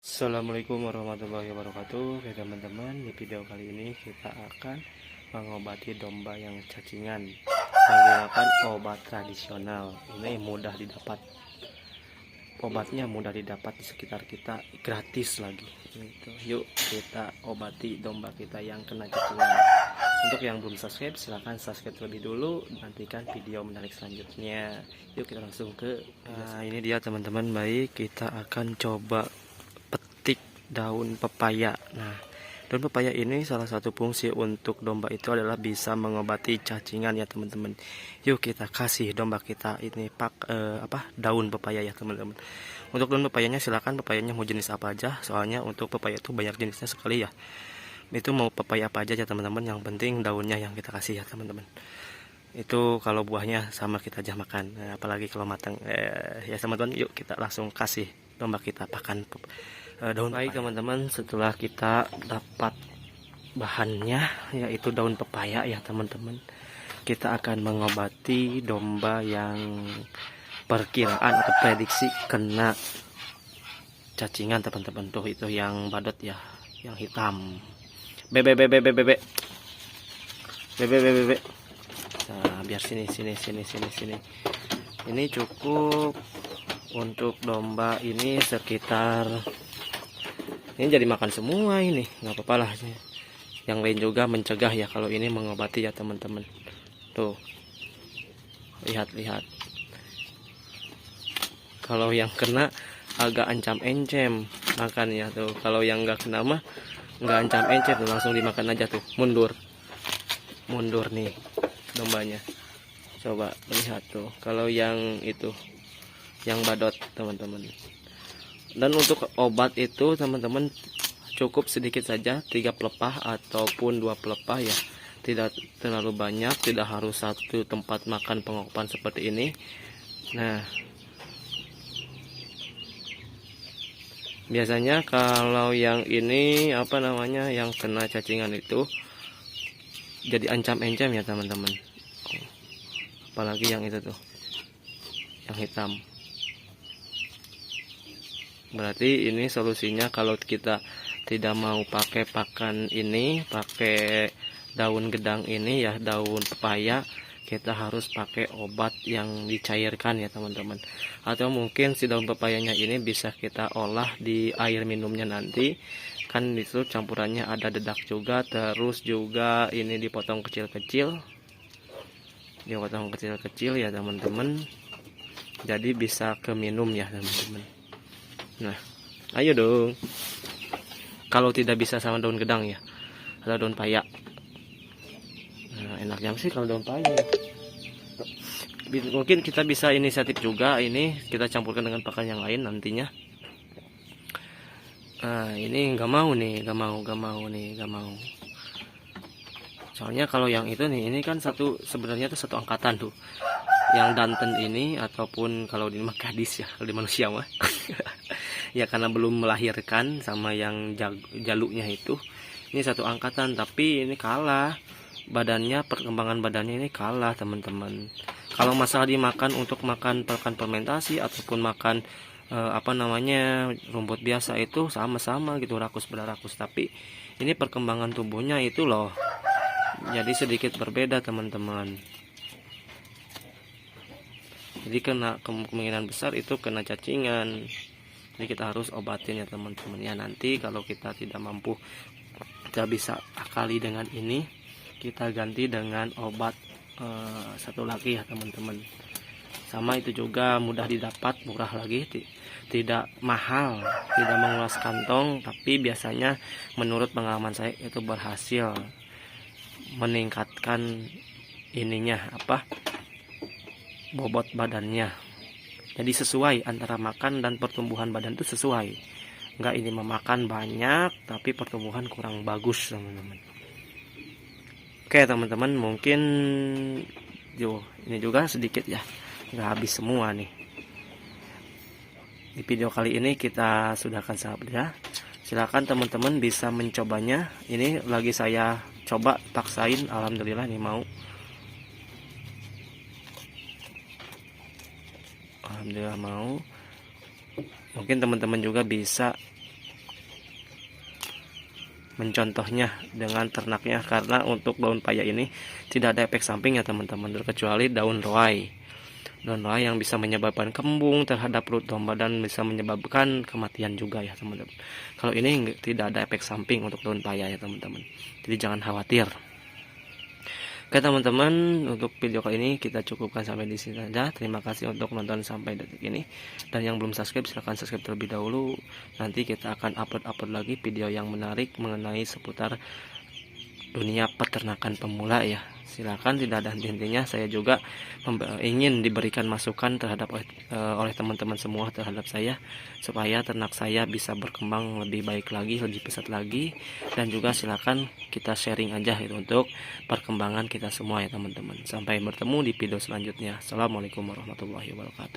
Assalamualaikum warahmatullahi wabarakatuh. Oke teman-teman, di video kali ini kita akan mengobati domba yang cacingan menggunakan obat tradisional. Ini mudah didapat, obatnya mudah didapat di sekitar kita, gratis lagi gitu. Yuk kita obati domba kita yang kena cacingan. Untuk yang belum subscribe, silahkan subscribe terlebih dulu, nantikan video menarik selanjutnya. Yuk kita langsung ke ini dia teman-teman. Baik, kita akan coba petik daun pepaya. Nah, daun pepaya ini salah satu fungsi untuk domba itu adalah bisa mengobati cacingan ya teman-teman. Yuk kita kasih domba kita ini daun pepaya ya teman-teman. Untuk daun pepayanya silakan pepayanya mau jenis apa aja, soalnya untuk pepaya itu banyak jenisnya sekali ya. Itu mau pepaya apa aja ya teman-teman, yang penting daunnya yang kita kasih ya teman-teman. Itu kalau buahnya sama kita aja makan, apalagi kalau matang. Ya teman-teman, yuk kita langsung kasih domba kita pakan daun. Baik teman-teman, setelah kita dapat bahannya yaitu daun pepaya ya teman-teman, kita akan mengobati domba yang perkiraan atau prediksi kena cacingan teman-teman. Tuh itu yang badut ya, yang hitam. Bebe. Nah, biar sini. Ini cukup untuk domba ini sekitar, ini jadi makan semua, ini nggak apa-apa lah. Yang lain juga mencegah ya, kalau ini mengobati ya teman-teman. Tuh, lihat. Kalau yang kena agak ancam-encem makan ya tuh. Kalau yang nggak kena mah nggak ancam-encem tuh, langsung dimakan aja tuh. Mundur nih dombanya. Coba lihat tuh. Kalau yang itu, yang badot teman-teman. Dan untuk obat itu teman-teman cukup sedikit saja, 3 pelepah ataupun 2 pelepah ya, tidak terlalu banyak, tidak harus satu tempat makan pengobapan seperti ini. Nah, biasanya kalau yang ini yang kena cacingan itu jadi ancam-encam ya teman-teman, apalagi yang itu tuh, yang hitam. Berarti ini solusinya, kalau kita tidak mau pakai pakan ini, pakai daun gedang ini ya, daun pepaya, kita harus pakai obat yang dicairkan ya teman-teman. Atau mungkin si daun pepayanya ini bisa kita olah di air minumnya nanti, kan itu campurannya ada dedak juga, terus juga ini dipotong kecil-kecil ya teman-teman, jadi bisa ke minum ya teman-teman. Nah, ayo dong. Kalau tidak bisa sama daun gedang ya, atau daun paya. Nah, enaknya sih kalau daun paya. Mungkin kita bisa inisiatif juga, ini kita campurkan dengan pakan yang lain nantinya. Nah, ini nggak mau. Soalnya kalau yang itu nih, ini kan sebenarnya itu satu angkatan tuh. Yang danten ini, ataupun kalau di gadis ya, kalau di manusia mah. Ya karena belum melahirkan sama yang jaluknya itu. Ini satu angkatan, tapi ini kalah. Perkembangan badannya ini kalah teman-teman. Kalau masalah dimakan untuk makan pakan fermentasi ataupun makan rumput biasa, itu sama-sama gitu, rakus berakus. Tapi ini perkembangan tubuhnya itu loh, jadi sedikit berbeda teman-teman. Jadi kemungkinan besar itu kena cacingan. Jadi kita harus obatin ya teman-teman ya. Nanti kalau kita tidak mampu, kita bisa akali dengan ini, kita ganti dengan obat satu lagi ya teman-teman. Sama itu juga mudah didapat, murah lagi, tidak mahal, tidak menguras kantong, tapi biasanya menurut pengalaman saya itu berhasil meningkatkan bobot badannya. Jadi sesuai antara makan dan pertumbuhan badan itu sesuai. Enggak ini memakan banyak tapi pertumbuhan kurang bagus teman-teman. Oke teman-teman, mungkin ini juga sedikit ya, nggak habis semua nih. Di video kali ini kita sudahkan saja. Silakan teman-teman bisa mencobanya. Ini lagi saya coba paksain, alhamdulillah nih mau. Alhamdulillah mau. Mungkin teman-teman juga bisa mencontohnya dengan ternaknya, karena untuk daun paya ini tidak ada efek samping ya teman-teman, terkecuali daun roai yang bisa menyebabkan kembung terhadap perut domba dan bisa menyebabkan kematian juga ya teman-teman. Kalau ini tidak ada efek samping untuk daun paya ya teman-teman, jadi jangan khawatir. Oke teman-teman, untuk video kali ini kita cukupkan sampai di sini saja. Terima kasih untuk nonton sampai detik ini. Dan yang belum subscribe silahkan subscribe terlebih dahulu. Nanti kita akan upload lagi video yang menarik mengenai seputar dunia peternakan pemula ya. Silakan, tidak ada henti-hentinya. Saya juga ingin diberikan masukan terhadap oleh teman-teman semua terhadap saya, supaya ternak saya bisa berkembang lebih baik lagi, lebih pesat lagi. Dan juga silakan kita sharing aja itu untuk perkembangan kita semua ya teman-teman. Sampai bertemu di video selanjutnya. Assalamualaikum warahmatullahi wabarakatuh.